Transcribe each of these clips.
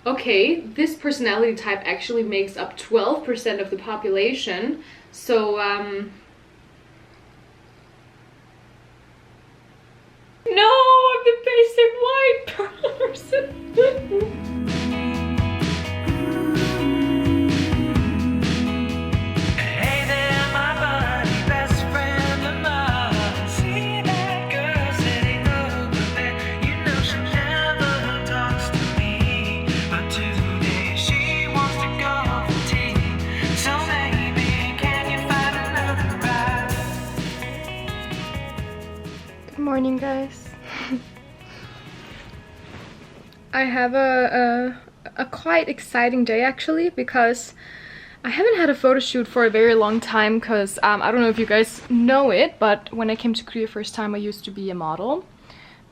Okay, this personality type actually makes up 12% of the population. So, no, I'm the basic white person. Morning, guys. I have a quite exciting day actually, because I haven't had a photo shoot for a very long time, because I don't know if you guys know it, but when I came to Korea first time I used to be a model.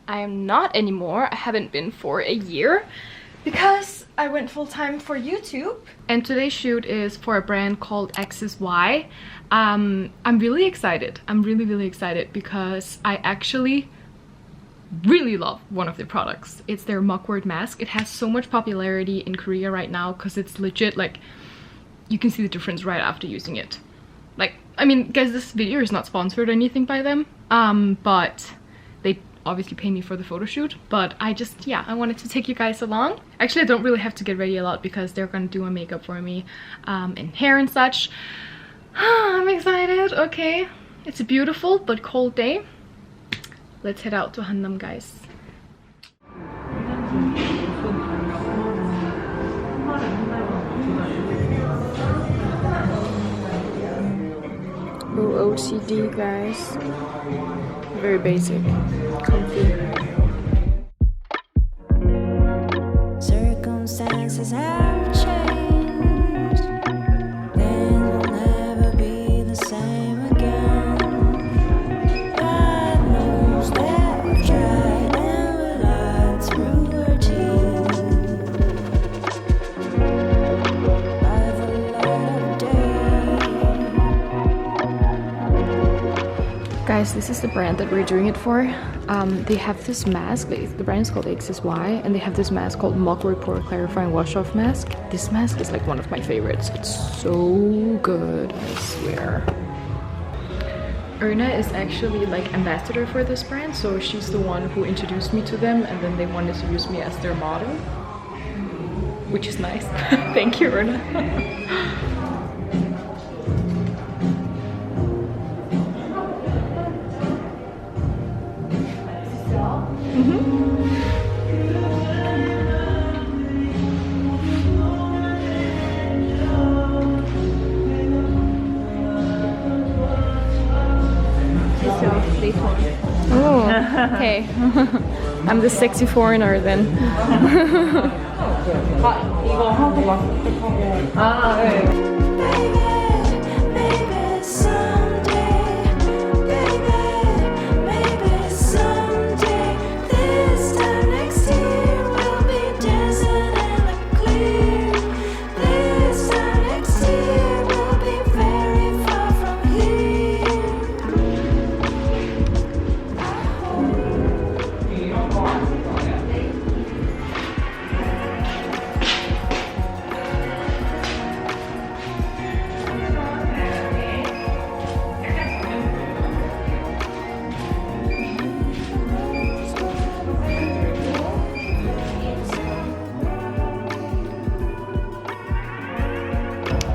I am not anymore. I haven't been for a year because I went full-time for YouTube. And today's shoot is for a brand called XSY. I'm really excited. I'm really excited because I actually really love one of their products. It's their mugwort mask. It has so much popularity in Korea right now because it's legit, like, you can see the difference right after using it. Like, I mean, guys, this video is not sponsored or anything by them, but they obviously pay me for the photo shoot. But I just, yeah, I wanted to take you guys along. Actually, I don't really have to get ready a lot because they're gonna do my makeup for me, and hair and such. I'm excited. Okay, it's a beautiful but cold day. Let's head out to Hannam, guys. Oh, OCD, guys. Very basic, comfy. Circumstances have changed. Things will never be the same again. God knows that we've tried and we lied through our teeth. By the light of day. Guys, this is the brand that we're doing it for. They have this mask, the brand is called XSY, and they have this mask called Mugwort Pore Clarifying Wash Off Mask. This mask is like one of my favorites. It's so good, I swear. Erna is actually like ambassador for this brand, so she's the one who introduced me to them, and then they wanted to use me as their model, which is nice. Thank you, Erna. Oh, okay. I'm the sexy foreigner then.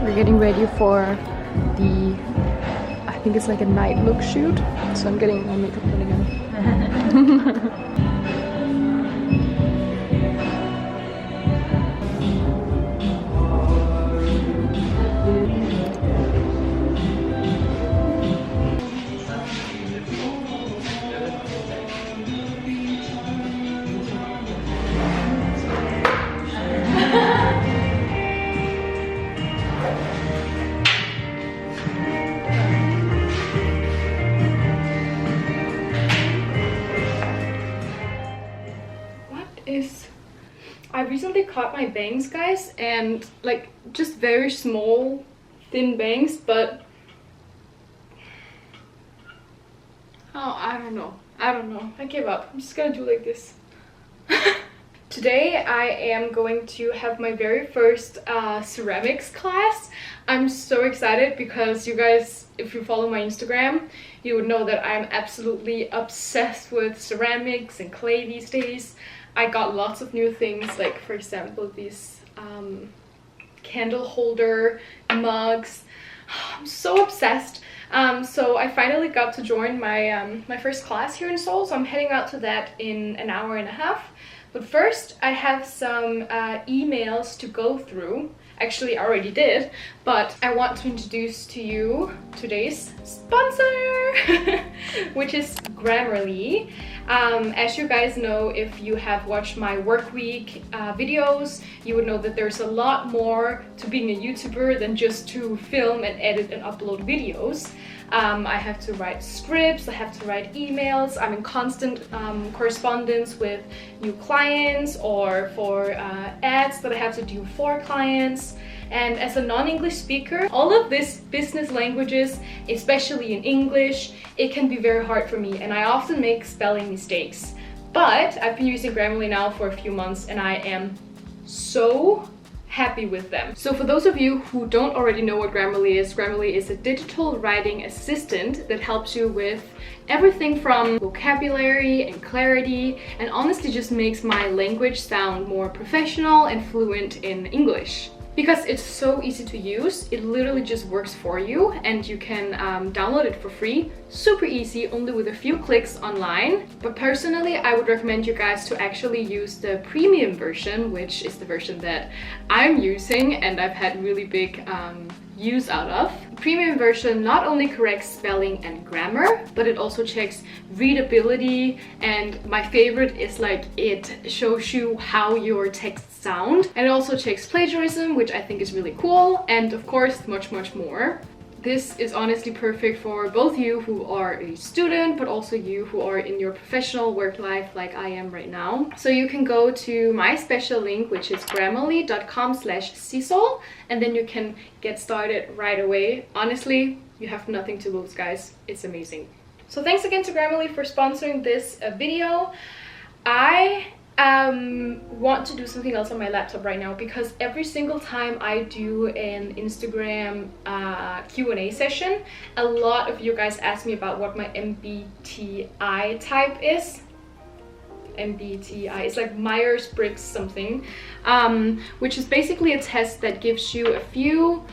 We're getting ready for the, I think it's like a night look shoot, so I'm getting my makeup on again. I recently cut my bangs, guys, and like just very small thin bangs, but oh, I don't know, I give up. I'm just gonna do like this. Today I am going to have my very first ceramics class. I'm so excited because you guys, if you follow my Instagram, you would know that I'm absolutely obsessed with ceramics and clay these days. I got lots of new things, like for example these candle holder mugs. I'm so obsessed. So I finally got to join my my first class here in Seoul, so I'm heading out to that in an hour and a half. But first I have some emails to go through. Actually, I already did, but I want to introduce to you today's sponsor, which is Grammarly. As you guys know, if you have watched my work week videos, you would know that there's a lot more to being a YouTuber than just to film and edit and upload videos. I have to write scripts, I have to write emails, I'm in constant correspondence with new clients or for ads that I have to do for clients. And as a non-English speaker, all of these business languages, especially in English, it can be very hard for me and I often make spelling mistakes. But I've been using Grammarly now for a few months and I am so happy with them. So for those of you who don't already know what Grammarly is a digital writing assistant that helps you with everything from vocabulary and clarity, and honestly just makes my language sound more professional and fluent in English. Because it's so easy to use, it literally just works for you and you can download it for free. Super easy, only with a few clicks online. But personally, I would recommend you guys to actually use the premium version, which is the version that I'm using and I've had really big use out of. Premium version not only corrects spelling and grammar, but it also checks readability, and my favorite is like it shows you how your text sound, and it also checks plagiarism, which I think is really cool, and of course much more. This is honestly perfect for both you who are a student, but also you who are in your professional work life like I am right now. So you can go to my special link, which is grammarly.com/Sissel, and then you can get started right away. Honestly, you have nothing to lose, guys. It's amazing. So thanks again to Grammarly for sponsoring this video. I want to do something else on my laptop right now because every single time I do an Instagram Q&A session, a lot of you guys ask me about what my MBTI type is. MBTI, it's like Myers-Briggs something, which is basically a test that gives you a few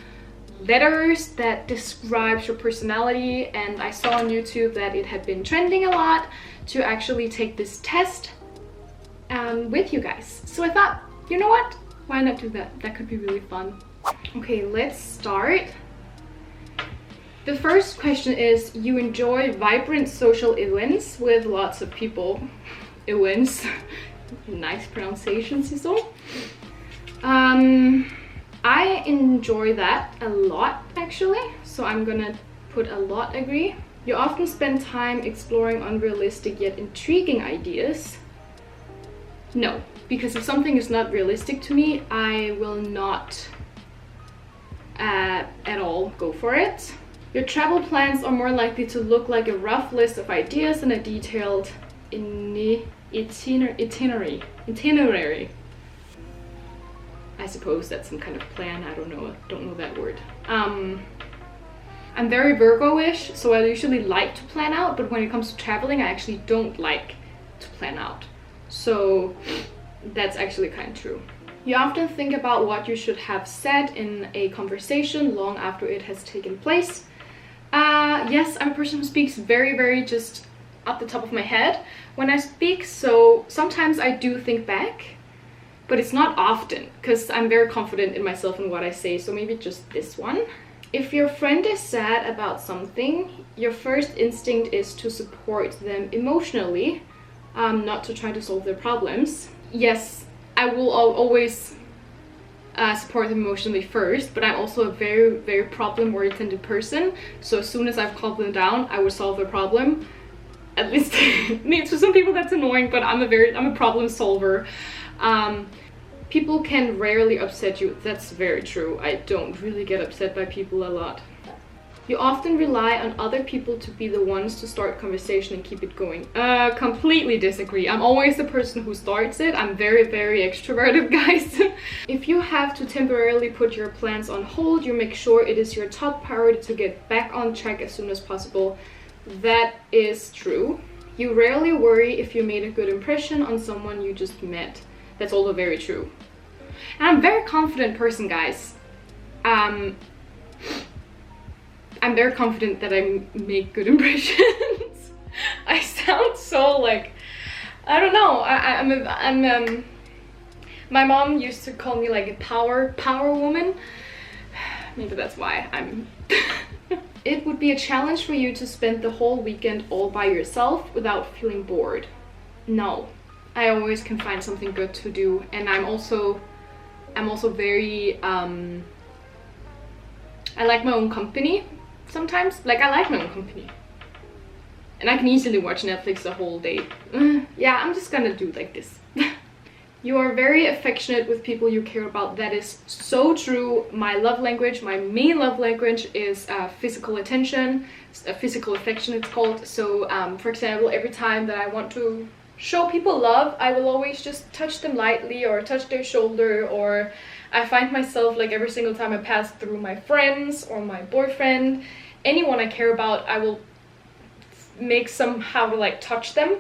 letters that describes your personality, and I saw on YouTube that it had been trending a lot to actually take this test with you guys. So I thought, you know what? Why not do that? That could be really fun. Okay, let's start. The first question is, you enjoy vibrant social events with lots of people. Events. Nice pronunciation, Sissel. I enjoy that a lot actually, so I'm gonna put a lot agree. You often spend time exploring unrealistic yet intriguing ideas. No, because if something is not realistic to me, I will not at all go for it. Your travel plans are more likely to look like a rough list of ideas than a detailed itinerary. I suppose that's some kind of plan. I don't know that word. I'm very Virgo-ish, so I usually like to plan out, but when it comes to traveling, I actually don't like to plan out. So that's actually kind of true. You often think about what you should have said in a conversation long after it has taken place. Yes, I'm a person who speaks very just at the top of my head when I speak, so sometimes I do think back, but it's not often because I'm very confident in myself and what I say, so maybe just this one. If your friend is sad about something, your first instinct is to support them emotionally, not to try to solve their problems. Yes, I will always support them emotionally first, but I'm also a very problem-oriented person, so as soon as I've calmed them down, I will solve their problem. At least to some people that's annoying, but I'm a problem solver. People can rarely upset you. That's very true. I don't really get upset by people a lot. You often rely on other people to be the ones to start conversation and keep it going. Completely disagree. I'm always the person who starts it. I'm very, very extroverted, guys. If you have to temporarily put your plans on hold, you make sure it is your top priority to get back on track as soon as possible. That is true. You rarely worry if you made a good impression on someone you just met. That's also very true. And I'm a very confident person, guys. I'm very confident that I make good impressions. I sound so like, I don't know. My mom used to call me like a power woman. Maybe that's why I'm. It would be a challenge for you to spend the whole weekend all by yourself without feeling bored. No, I always can find something good to do, and I'm also very I like my own company. Sometimes, like, I like my own company, and I can easily watch Netflix the whole day. Yeah, I'm just gonna do like this. You are very affectionate with people you care about. That is so true. My love language, my main love language is physical attention, physical affection it's called. So for example, every time that I want to show people love, I will always just touch them lightly or touch their shoulder, or I find myself like every single time I pass through my friends or my boyfriend, anyone I care about, I will make somehow to like touch them.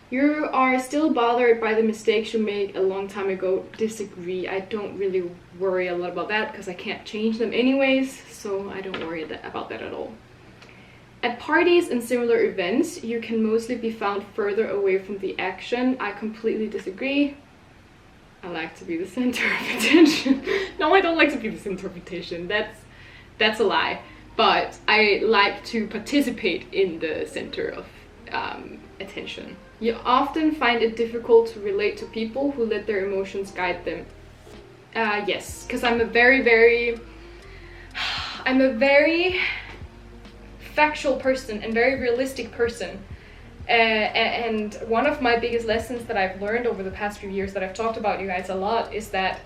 You are still bothered by the mistakes you made a long time ago. Disagree. I don't really worry a lot about that because I can't change them anyways, so I don't worry about that at all. At parties and similar events, you can mostly be found further away from the action. I completely disagree. I like to be the center of attention. No, I don't like to be the center of attention. That's a lie. But I like to participate in the center of attention. You often find it difficult to relate to people who let their emotions guide them. Yes, because I'm a very factual person and very realistic person. And one of my biggest lessons that I've learned over the past few years that I've talked about you guys a lot is that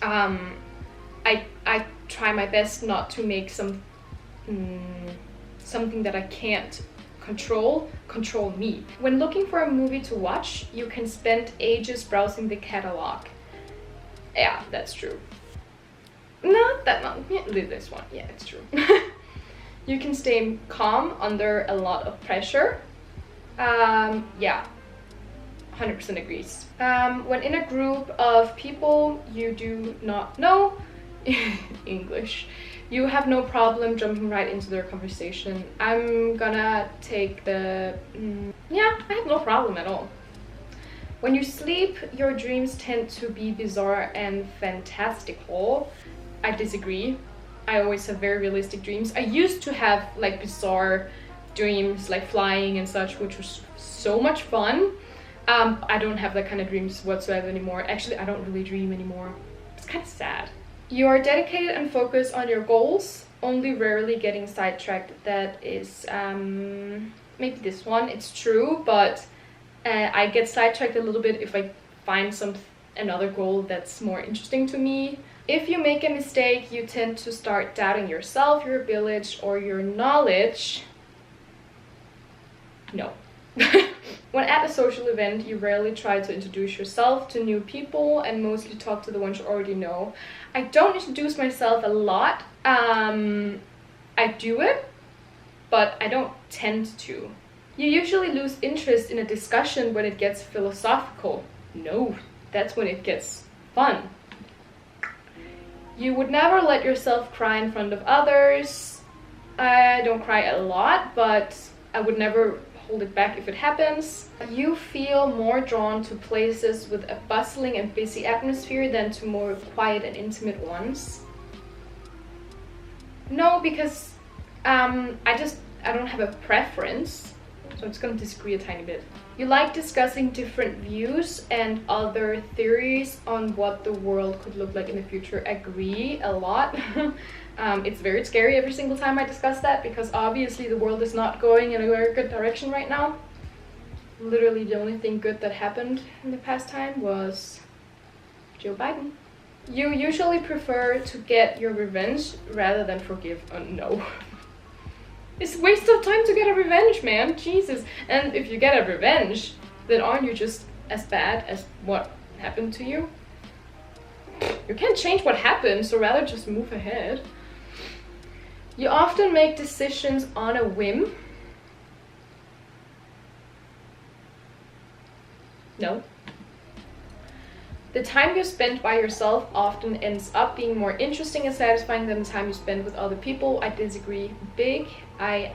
I try my best not to make something that I can't control me. When looking for a movie to watch, you can spend ages browsing the catalog. Yeah, that's true. Not that one. Yeah, this one. Yeah, it's true. You can stay calm under a lot of pressure. Yeah, 100% agrees. When in a group of people you do not know English, you have no problem jumping right into their conversation. I'm gonna take the yeah, I have no problem at all. When you sleep, your dreams tend to be bizarre and fantastical. I disagree. I always have very realistic dreams. I used to have like bizarre dreams, like flying and such, which was so much fun. I don't have that kind of dreams whatsoever anymore. Actually, I don't really dream anymore. It's kind of sad. You are dedicated and focused on your goals, only rarely getting sidetracked. That is maybe this one. It's true, but I get sidetracked a little bit if I find another goal that's more interesting to me. If you make a mistake, you tend to start doubting yourself, your ability, or your knowledge. No. When at a social event, you rarely try to introduce yourself to new people and mostly talk to the ones you already know. I don't introduce myself a lot. I do it, but I don't tend to. You usually lose interest in a discussion when it gets philosophical. No, that's when it gets fun. You would never let yourself cry in front of others. I don't cry a lot, but I would never hold it back if it happens. You feel more drawn to places with a bustling and busy atmosphere than to more quiet and intimate ones. No, because I don't have a preference, so I'm just gonna disagree a tiny bit. You like discussing different views and other theories on what the world could look like in the future. Agree a lot. It's very scary every single time I discuss that, because obviously the world is not going in a very good direction right now. Literally the only thing good that happened in the past time was Joe Biden. You usually prefer to get your revenge rather than forgive. No. It's a waste of time to get a revenge, man. Jesus. And if you get a revenge, then aren't you just as bad as what happened to you? You can't change what happened, so rather just move ahead. You often make decisions on a whim. No. The time you spend by yourself often ends up being more interesting and satisfying than the time you spend with other people. I disagree big. I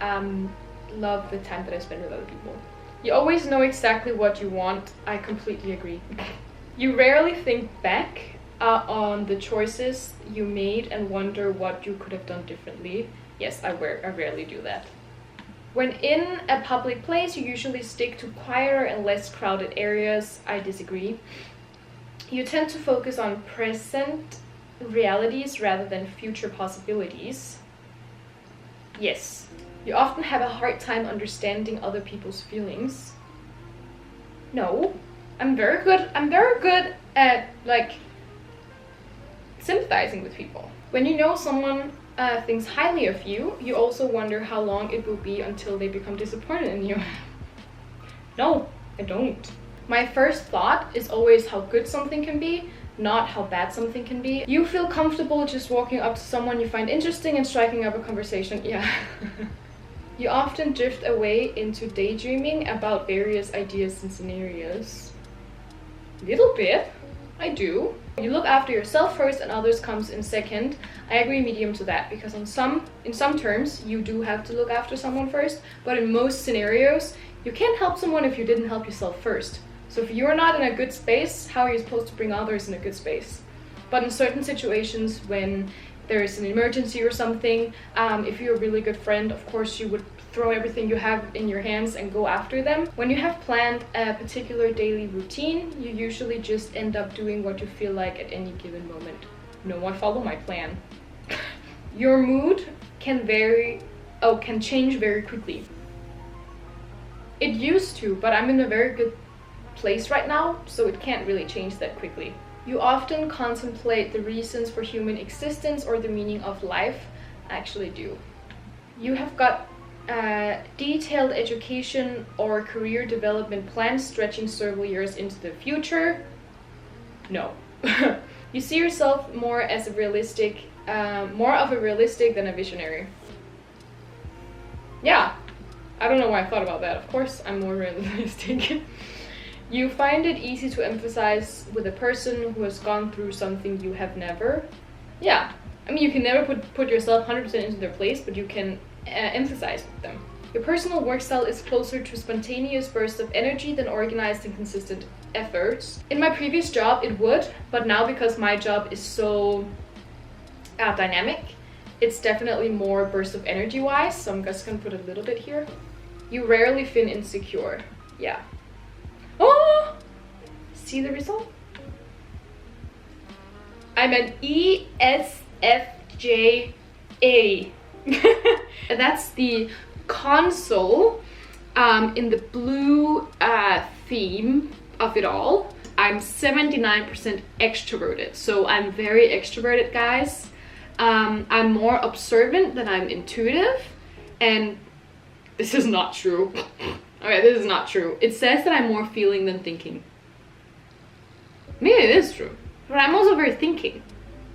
love the time that I spend with other people. You always know exactly what you want. I completely agree. You rarely think back on the choices you made and wonder what you could have done differently. Yes, I rarely do that. When in a public place, you usually stick to quieter and less crowded areas. I disagree. You tend to focus on present realities rather than future possibilities. Yes. You often have a hard time understanding other people's feelings. No. I'm very good at, like, sympathizing with people. When you know someone thinks highly of you, you also wonder how long it will be until they become disappointed in you. No, I don't. My first thought is always how good something can be, not how bad something can be. You feel comfortable just walking up to someone you find interesting and striking up a conversation. Yeah. You often drift away into daydreaming about various ideas and scenarios. Little bit. I do. You look after yourself first and others comes in second. I agree medium to that, because in some terms you do have to look after someone first, but in most scenarios you can't help someone if you didn't help yourself first. So if you're not in a good space, how are you supposed to bring others in a good space? But in certain situations, when there is an emergency or something, if you're a really good friend, of course you would throw everything you have in your hands and go after them. When you have planned a particular daily routine, you usually just end up doing what you feel like at any given moment. No, I follow my plan. Your mood can change very quickly. It used to, but I'm in a very good place right now, so it can't really change that quickly. You often contemplate the reasons for human existence or the meaning of life. I actually do. You have got detailed education or career development plans stretching several years into the future. No. You see yourself more as a realistic, more of a realistic than a visionary. Yeah, I don't know why I thought about that. Of course, I'm more realistic. You find it easy to empathize with a person who has gone through something you have never. Yeah, I mean, you can never put yourself 100% into their place, but you can empathize with them. Your personal work style is closer to spontaneous bursts of energy than organized and consistent efforts. In my previous job, it would, but now because my job is so dynamic, it's definitely more bursts of energy wise, so I'm just gonna put a little bit here. You rarely feel insecure. Yeah. Oh! See the result? I'm an ESFJA. That's the console in the blue theme of it all. I'm 79% extroverted, so I'm very extroverted, guys. I'm more observant than I'm intuitive, and this is not true. Okay, this is not true. It says that I'm more feeling than thinking. Maybe it is true, but I'm also very thinking.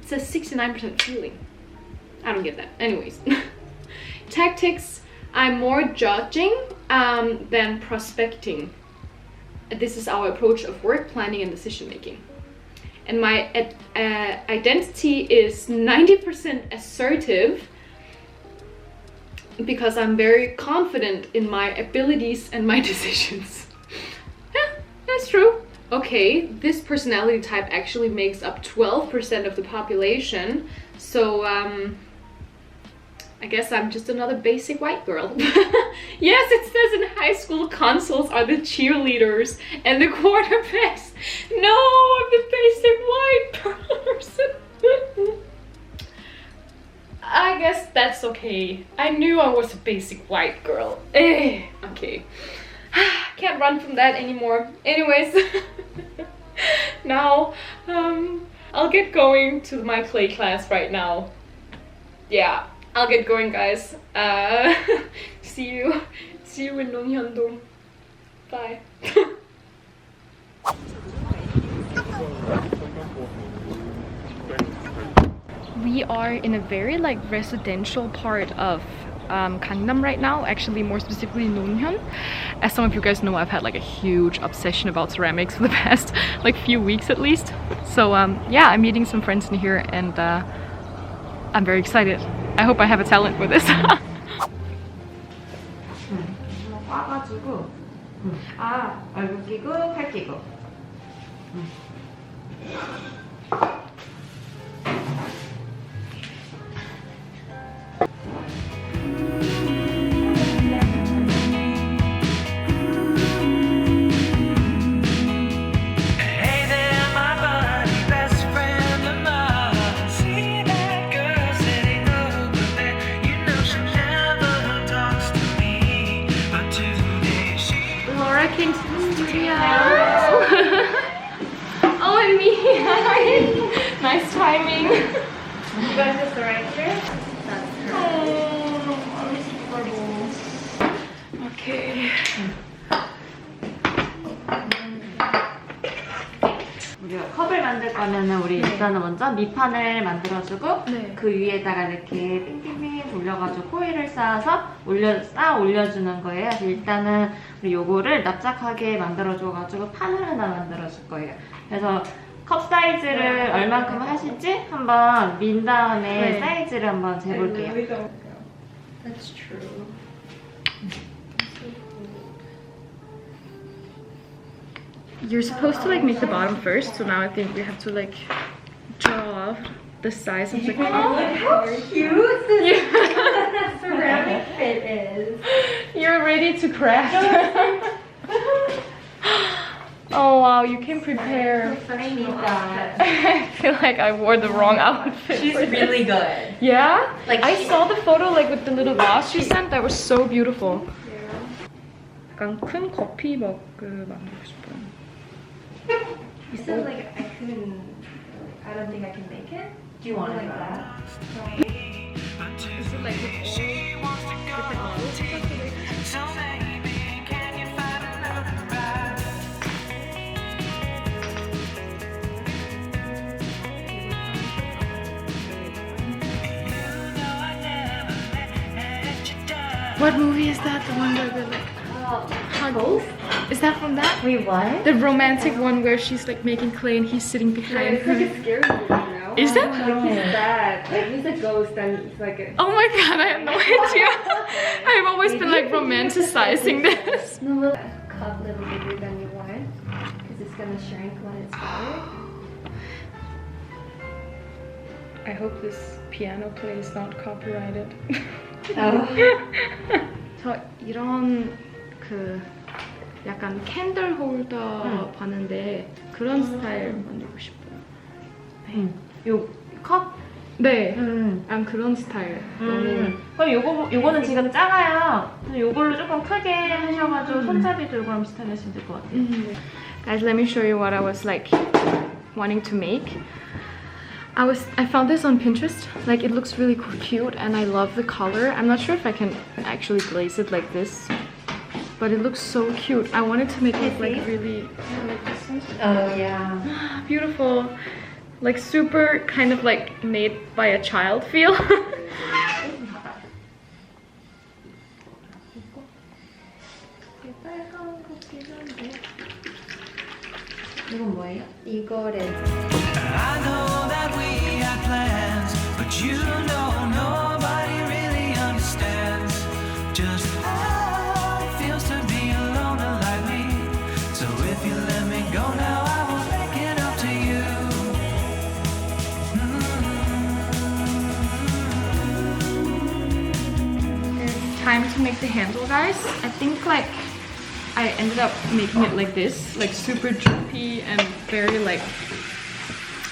It says 69% feeling. I don't get that. Anyways. Tactics, I'm more judging than prospecting. This is our approach of work planning and decision making. And my identity is 90% assertive, because I'm very confident in my abilities and my decisions. Yeah, that's true. Okay, this personality type actually makes up 12% of the population, so I guess I'm just another basic white girl. Yes, it says in high school consoles are the cheerleaders and the quarterbacks. No, I'm the basic white person. I guess that's okay. I knew I was a basic white girl. Okay. Can't run from that anymore. Anyways. Now, I'll get going to my clay class right now. Yeah, I'll get going, guys. See you in Nonghyun-dong. Bye. We are in a very like residential part of Gangnam right now, actually more specifically Nonghyun. As some of you guys know, I've had like a huge obsession about ceramics for the past like few weeks at least. So yeah, I'm meeting some friends in here and I'm very excited. I hope I have a talent for this. 얼굴 끼고 팔 끼고. Came to the studio. Oh, and me. Nice timing. You guys just right here? That's Oh, okay. 우리가 컵을 만들 거면은 우리 일단은 먼저 밑판을 만들어주고 네. 그 위에다가 이렇게 빙빙빙 돌려가지고 코일을 쌓아서 올려주는 거예요. 그래서 일단은 우리 요거를 납작하게 만들어줘가지고 판을 하나 만들어줄 거예요. 그래서 컵 사이즈를 얼만큼 하실지 한번 민 다음에 사이즈를 한번 재볼게요. That's true. You're supposed to like make the bottom first, so now I think we have to like draw off the size of the cup. Look how cute this ceramic fit is. You're ready to craft. Oh wow, you can prepare. I need that. I feel like I wore the wrong outfit. She's really good. Yeah? Like I saw the photo like with the little vase she sent. That was so beautiful. 약간 큰 커피 머그 만들고 싶어요. You said like I don't think I can make it. Do you want it like like that? Is it like with all different models? What movie is that? The one where they're like huggles? Is that from that? Wait, what? The romantic one where she's like making clay and he's sitting behind It's her. like a scary movie now. Is that? Like he's bad. Like he's a ghost and he's like a... Oh my god, I have no idea. I've always been like romanticizing this. No, look, a cup a little bigger than you want because it's gonna shrink when it's water. I hope this piano play is not copyrighted. 저 이런 그 약간 캔들 홀더 봤는데 그런 스타일 만들고 싶어요. 요 컵? 네, 그런 스타일. 그럼 요거는 지금 작아요. 그래서 요걸로 조금 크게 하셔가지고 손잡이 들고 하면 비슷하게 하시면 될 것 같아요. Guys, let me show you what I was like wanting to make. I found this on Pinterest. Like it looks really cute and I love the color. I'm not sure if I can actually glaze it like this, but it looks so cute. I wanted to make it like really like this one. Oh yeah. Beautiful. Like super kind of like made by a child feel. 이건 뭐예요? 이거를 I know that we had plans, but you know nobody really understands just how it feels to be a loner like me. So if you let me go now, I will make it up to you. It's time to make the handle, guys. I think like I ended up making it like this, like super droopy and very like,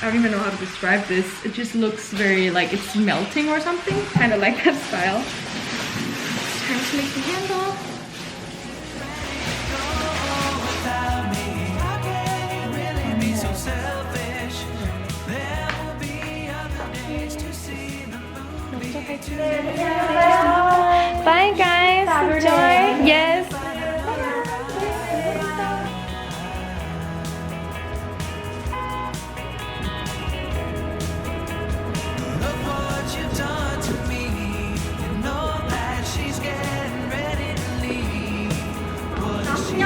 I don't even know how to describe this. It just looks very like it's melting or something, kind of like that style. It's time to make the handle. Without me, how can you really be so selfish? There Bye guys. Enjoy. Yes. Look what you've done to me. You know that she's getting ready to leave. What is she?